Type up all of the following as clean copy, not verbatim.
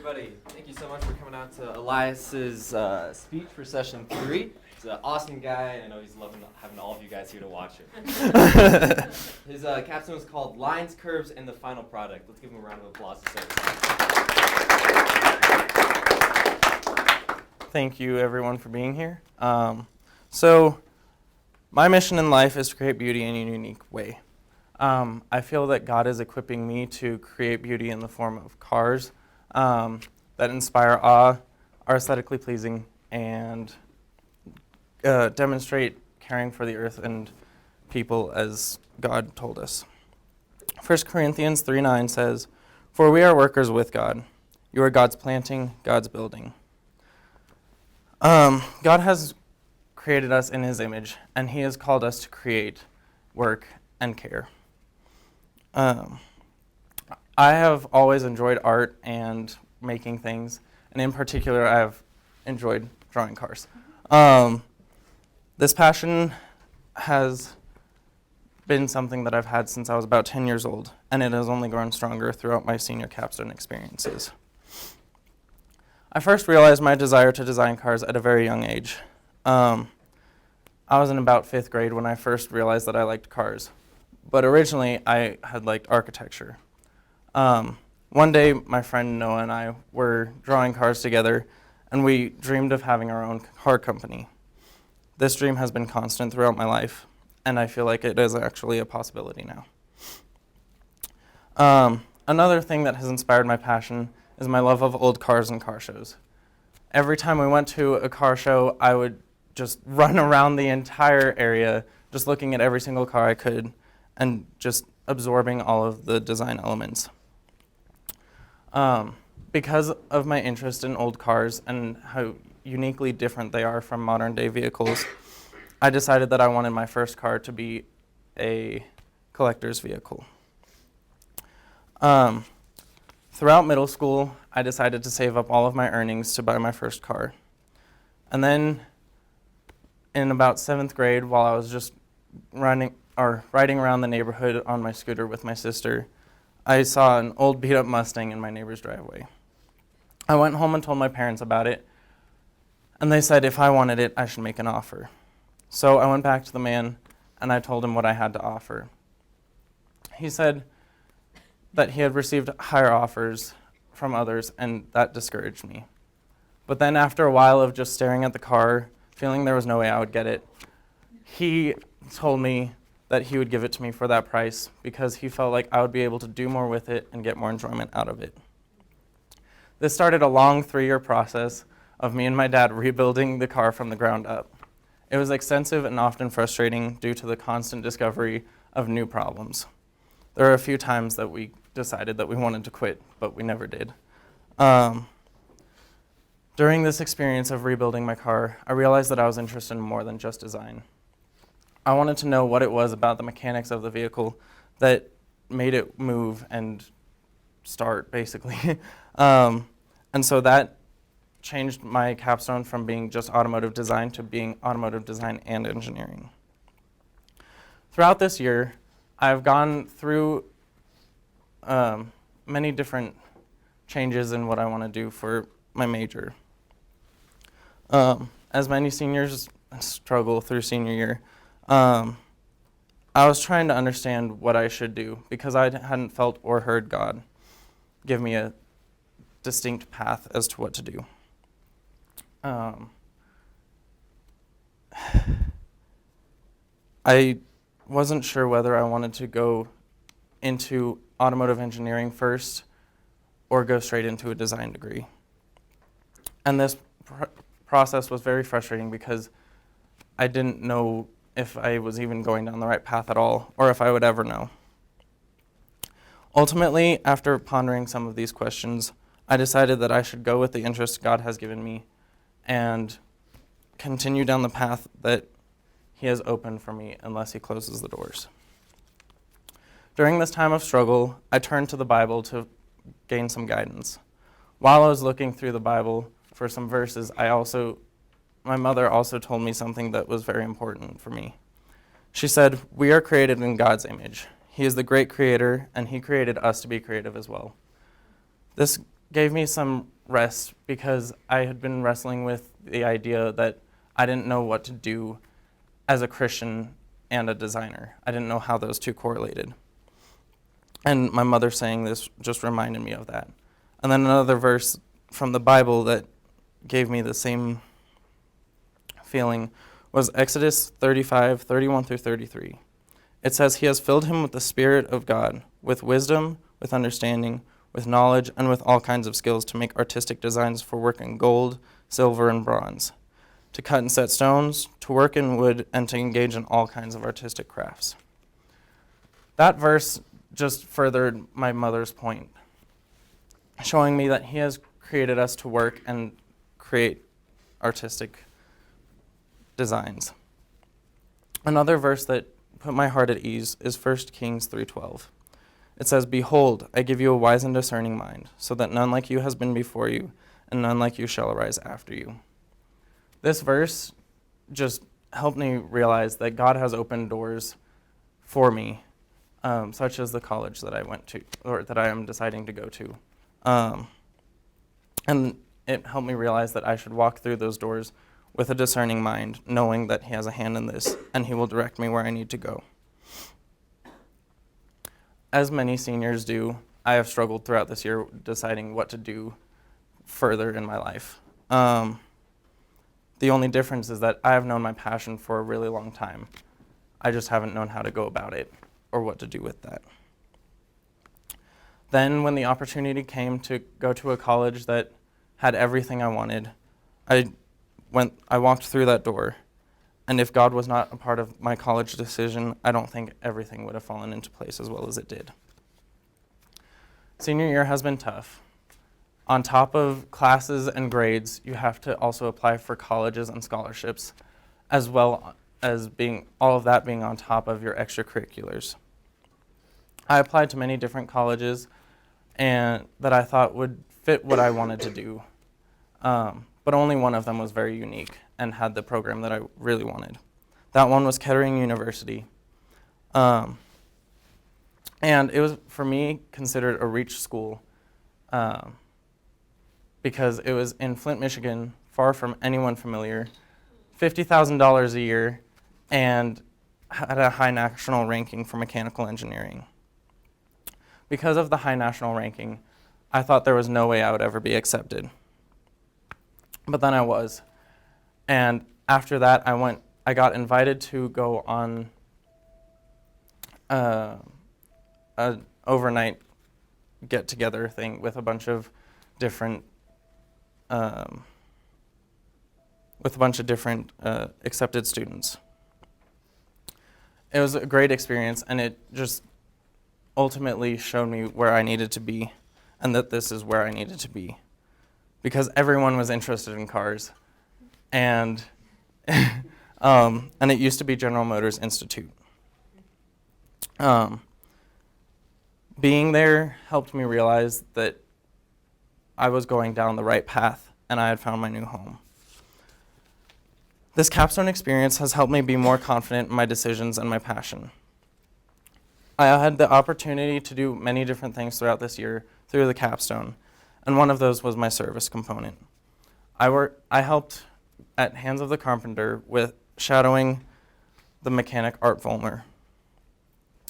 everybody. Thank you so much for coming out to Elias's speech for session 3. He's an awesome guy, and I know he's loving having all of you guys here to watch him. His capstone is called Lines, Curves, and the Final Product. Let's give him a round of applause to start. Thank you, everyone, for being here. So, my mission in life is to create beauty in a unique way. I feel that God is equipping me to create beauty in the form of cars that inspire awe, are aesthetically pleasing, and demonstrate caring for the earth and people as God told us. 1 Corinthians 3:9 says, "For we are workers with God. You are God's planting, God's building." God has created us in His image, and He has called us to create, work, and care. I have always enjoyed art and making things, and in particular, I have enjoyed drawing cars. This passion has been something that I've had since I was about 10 years old, and it has only grown stronger throughout my senior capstone experiences. I first realized my desire to design cars at a very young age. I was in about 5th grade when I first realized that I liked cars. But originally, I had liked architecture. One day, my friend Noah and I were drawing cars together, and we dreamed of having our own car company. This dream has been constant throughout my life, and I feel like it is actually a possibility now. Another thing that has inspired my passion is my love of old cars and car shows. Every time we went to a car show, I would just run around the entire area, just looking at every single car I could, and just absorbing all of the design elements. Because of my interest in old cars and how uniquely different they are from modern day vehicles, I decided that I wanted my first car to be a collector's vehicle. Throughout middle school, I decided to save up all of my earnings to buy my first car. And then in about 7th grade, while I was just riding around the neighborhood on my scooter with my sister, I saw an old beat-up Mustang in my neighbor's driveway. I went home and told my parents about it, and they said if I wanted it, I should make an offer. So I went back to the man, and I told him what I had to offer. He said that he had received higher offers from others, and that discouraged me. But then after a while of just staring at the car, feeling there was no way I would get it, he told me that he would give it to me for that price because he felt like I would be able to do more with it and get more enjoyment out of it. This started a long 3-year process of me and my dad rebuilding the car from the ground up. It was extensive and often frustrating due to the constant discovery of new problems. There were a few times that we decided that we wanted to quit, but we never did. During this experience of rebuilding my car, I realized that I was interested in more than just design. I wanted to know what it was about the mechanics of the vehicle that made it move and start, basically. And so that changed my capstone from being just automotive design to being automotive design and engineering. Throughout this year, I've gone through many different changes in what I want to do for my major. As many seniors struggle through senior year, I was trying to understand what I should do because I hadn't felt or heard God give me a distinct path as to what to do. I wasn't sure whether I wanted to go into automotive engineering first or go straight into a design degree. And this process was very frustrating because I didn't know if I was even going down the right path at all or if I would ever know. Ultimately, after pondering some of these questions, I decided that I should go with the interest God has given me and continue down the path that He has opened for me unless He closes the doors. During this time of struggle, I turned to the Bible to gain some guidance. While I was looking through the Bible for some verses, my mother also told me something that was very important for me. She said, "We are created in God's image. He is the great creator, and He created us to be creative as well. This gave me some rest because I had been wrestling with the idea that I didn't know what to do as a Christian and a designer. I didn't know how those two correlated. And my mother saying this just reminded me of that. And then another verse from the Bible that gave me the same feeling was Exodus 35, 31 through 33. It says, "He has filled him with the Spirit of God, with wisdom, with understanding, with knowledge, and with all kinds of skills to make artistic designs for work in gold, silver, and bronze, to cut and set stones, to work in wood, and to engage in all kinds of artistic crafts." That verse just furthered my mother's point, showing me that he has created us to work and create artistic designs. Another verse that put my heart at ease is 1 Kings 3:12. It says, "Behold, I give you a wise and discerning mind, so that none like you has been before you, and none like you shall arise after you." This verse just helped me realize that God has opened doors for me, such as the college that I went to, or that I am deciding to go to. And it helped me realize that I should walk through those doors with a discerning mind, knowing that he has a hand in this, and he will direct me where I need to go. As many seniors do, I have struggled throughout this year deciding what to do further in my life. The only difference is that I have known my passion for a really long time. I just haven't known how to go about it or what to do with that. Then when the opportunity came to go to a college that had everything I wanted, I walked through that door, and if God was not a part of my college decision, I don't think everything would have fallen into place as well as it did. Senior year has been tough. On top of classes and grades, you have to also apply for colleges and scholarships, as well as all of that being on top of your extracurriculars. I applied to many different colleges and that I thought would fit what I wanted to do. But only one of them was very unique and had the program that I really wanted. That one was Kettering University. And it was, for me, considered a reach school because it was in Flint, Michigan, far from anyone familiar, $50,000 a year, and had a high national ranking for mechanical engineering. Because of the high national ranking, I thought there was no way I would ever be accepted. But then I was. And after that, I got invited to go on an overnight get-together thing with a bunch of different accepted students. It was a great experience, and it just ultimately showed me where I needed to be, and that this is where I needed to be, because everyone was interested in cars, and and it used to be General Motors Institute. Being there helped me realize that I was going down the right path, and I had found my new home. This Capstone experience has helped me be more confident in my decisions and my passion. I had the opportunity to do many different things throughout this year through the Capstone, and one of those was my service component. I helped at Hands of the Carpenter with shadowing the mechanic Art Vollmer.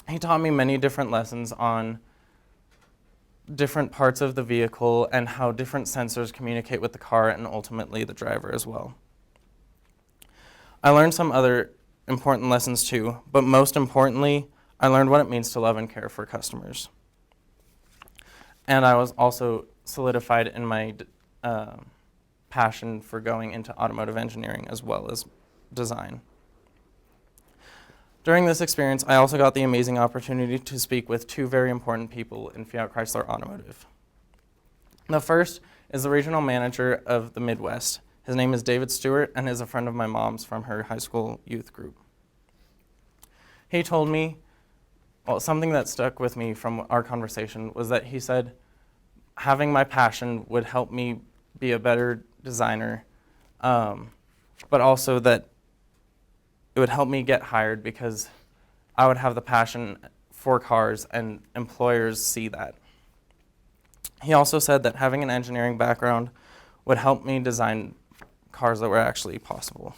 He taught me many different lessons on different parts of the vehicle and how different sensors communicate with the car and ultimately the driver as well. I learned some other important lessons too, but most importantly, I learned what it means to love and care for customers. And I was also solidified in my passion for going into automotive engineering as well as design. During this experience, I also got the amazing opportunity to speak with two very important people in Fiat Chrysler Automotive. The first is the regional manager of the Midwest. His name is David Stewart and is a friend of my mom's from her high school youth group. He told me, something that stuck with me from our conversation was that he said, having my passion would help me be a better designer, but also that it would help me get hired because I would have the passion for cars and employers see that. He also said that having an engineering background would help me design cars that were actually possible.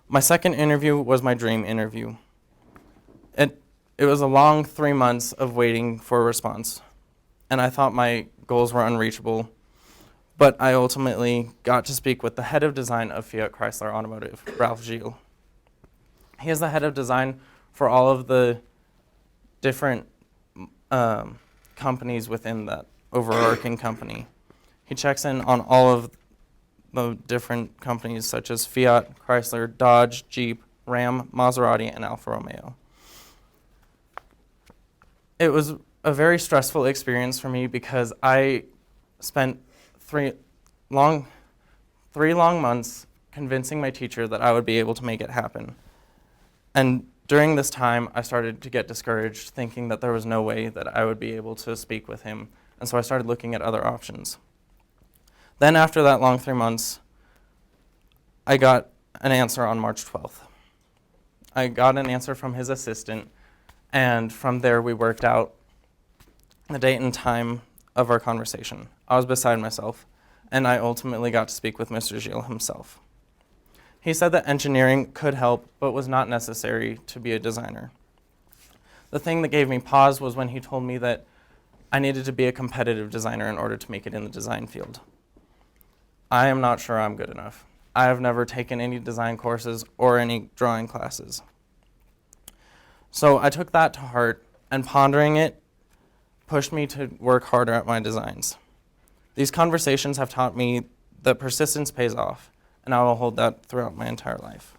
My second interview was my dream interview. It was a long 3 months of waiting for a response, and I thought my goals were unreachable, but I ultimately got to speak with the head of design of Fiat Chrysler Automotive, Ralph Gilles. He is the head of design for all of the different companies within that overarching company. He checks in on all of the different companies such as Fiat, Chrysler, Dodge, Jeep, Ram, Maserati, and Alfa Romeo. It was a very stressful experience for me because I spent three long months convincing my teacher that I would be able to make it happen. And during this time, I started to get discouraged, thinking that there was no way that I would be able to speak with him. And so I started looking at other options. Then after that long 3 months, I got an answer on March 12th. I got an answer from his assistant, and from there we worked out the date and time of our conversation. I was beside myself, and I ultimately got to speak with Mr. Gilles himself. He said that engineering could help, but was not necessary to be a designer. The thing that gave me pause was when he told me that I needed to be a competitive designer in order to make it in the design field. I am not sure I'm good enough. I have never taken any design courses or any drawing classes. So I took that to heart, and pondering it pushed me to work harder at my designs. These conversations have taught me that persistence pays off, and I will hold that throughout my entire life.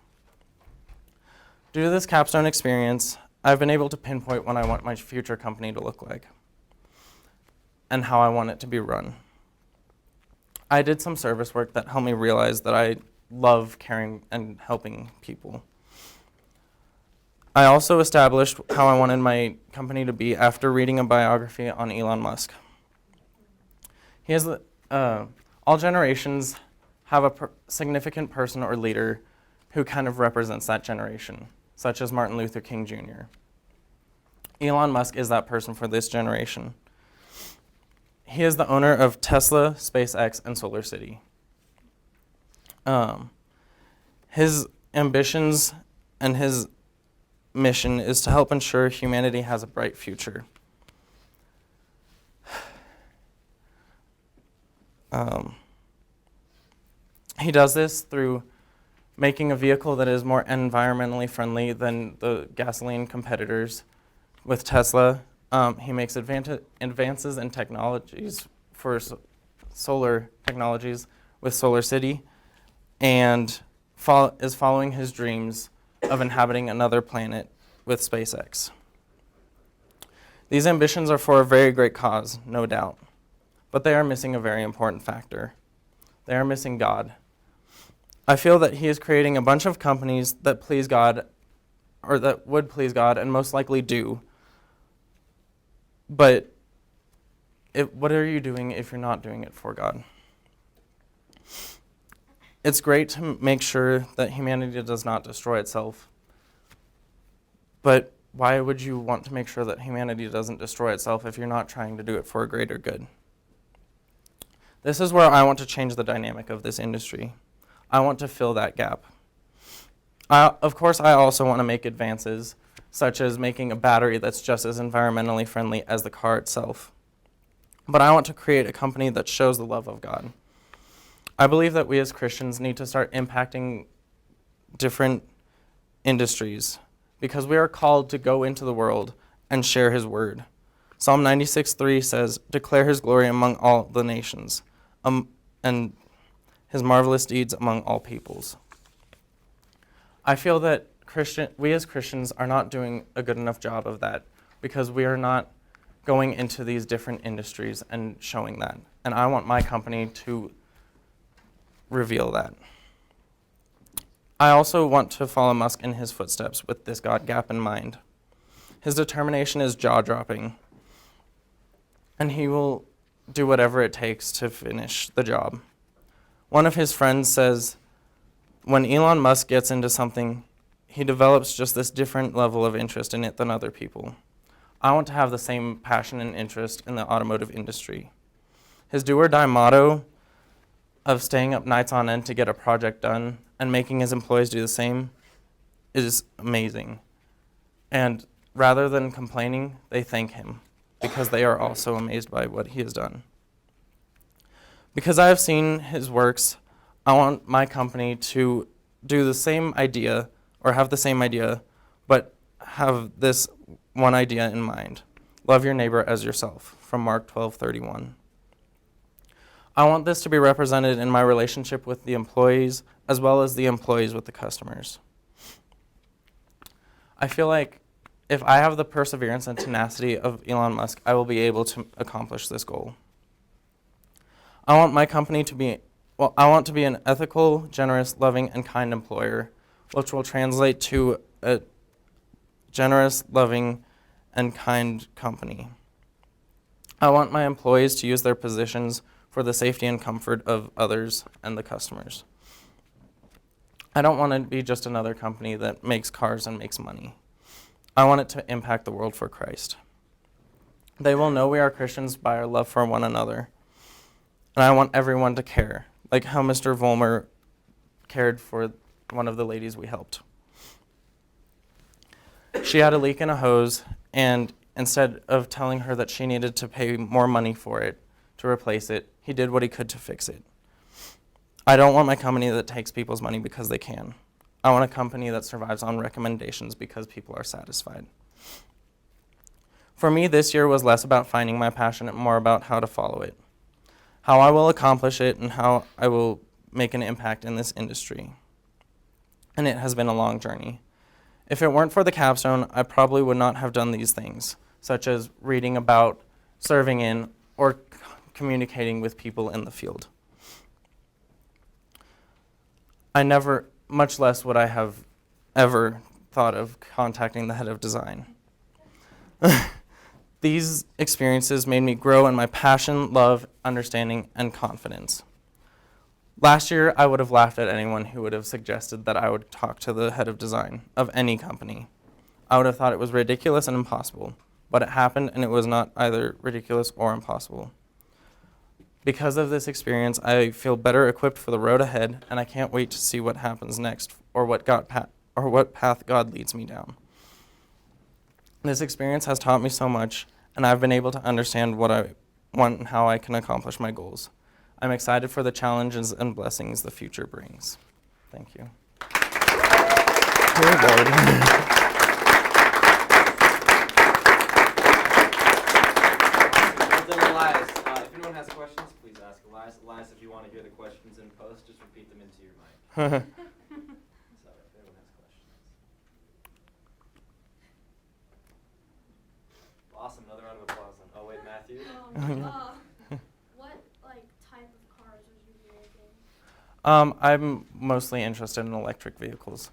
Due to this capstone experience, I've been able to pinpoint what I want my future company to look like and how I want it to be run. I did some service work that helped me realize that I love caring and helping people. I also established how I wanted my company to be after reading a biography on Elon Musk. He has all generations have a significant person or leader who kind of represents that generation, such as Martin Luther King Jr. Elon Musk is that person for this generation. He is the owner of Tesla, SpaceX, and SolarCity. His ambitions and his mission is to help ensure humanity has a bright future. He does this through making a vehicle that is more environmentally friendly than the gasoline competitors. With Tesla, he makes advances in technologies for solar technologies with SolarCity, and is following his dreams of inhabiting another planet with SpaceX. These ambitions are for a very great cause, no doubt, but they are missing a very important factor. They are missing God. I feel that he is creating a bunch of companies that please God, or that would please God, and most likely do. But what are you doing if you're not doing it for God? It's great to make sure that humanity does not destroy itself. But why would you want to make sure that humanity doesn't destroy itself if you're not trying to do it for a greater good? This is where I want to change the dynamic of this industry. I want to fill that gap. Of course, I also want to make advances, such as making a battery that's just as environmentally friendly as the car itself. But I want to create a company that shows the love of God. I believe that we as Christians need to start impacting different industries because we are called to go into the world and share his word. Psalm 96:3 says, "Declare his glory among all the nations, and his marvelous deeds among all peoples." I feel that we as Christians are not doing a good enough job of that because we are not going into these different industries and showing that. And I want my company to reveal that. I also want to follow Musk in his footsteps with this God gap in mind. His determination is jaw-dropping, and he will do whatever it takes to finish the job. One of his friends says, when Elon Musk gets into something, he develops just this different level of interest in it than other people. I want to have the same passion and interest in the automotive industry. His do or die motto of staying up nights on end to get a project done and making his employees do the same is amazing. And rather than complaining, they thank him because they are also amazed by what he has done. Because I have seen his works, I want my company to do the same idea or have the same idea, but have this one idea in mind. Love your neighbor as yourself, from Mark 12:31. I want this to be represented in my relationship with the employees as well as the employees with the customers. I feel like if I have the perseverance and tenacity of Elon Musk, I will be able to accomplish this goal. I want my company to be, I want to be an ethical, generous, loving, and kind employer, which will translate to a generous, loving, and kind company. I want my employees to use their positions for the safety and comfort of others and the customers. I don't want to be just another company that makes cars and makes money. I want it to impact the world for Christ. They will know we are Christians by our love for one another. And I want everyone to care, like how Mr. Vollmer cared for one of the ladies we helped. She had a leak in a hose, and instead of telling her that she needed to pay more money for it to replace it, he did what he could to fix it. I don't want my company that takes people's money because they can. I want a company that survives on recommendations because people are satisfied. For me, this year was less about finding my passion and more about how to follow it, how I will accomplish it, and how I will make an impact in this industry. And it has been a long journey. If it weren't for the capstone, I probably would not have done these things, such as reading about, serving in, or communicating with people in the field. Much less would I have ever thought of contacting the head of design. These experiences made me grow in my passion, love, understanding, and confidence. Last year, I would have laughed at anyone who would have suggested that I would talk to the head of design of any company. I would have thought it was ridiculous and impossible, but it happened, and it was not either ridiculous or impossible. Because of this experience, I feel better equipped for the road ahead, and I can't wait to see what happens next or what path God leads me down. This experience has taught me so much, and I've been able to understand what I want and how I can accomplish my goals. I'm excited for the challenges and blessings the future brings. Thank you. Dear Lord. Well done, Elias. If anyone has questions, please ask Elias. Elias, if you want to hear the questions in post, just repeat them into your mic. So if anyone has questions. Awesome. Another round of applause. Oh, wait, Matthew? What type of cars would you be making? I'm mostly interested in electric vehicles.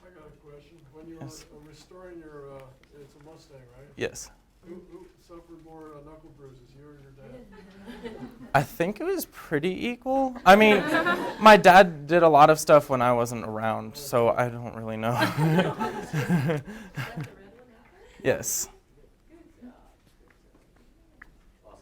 I got a question. When you Yes. were restoring your, it's a Mustang, right? Yes. Who suffered more knuckle bruises, you or your dad? I think it was pretty equal. I mean, my dad did a lot of stuff when I wasn't around, so I don't really know. Yes.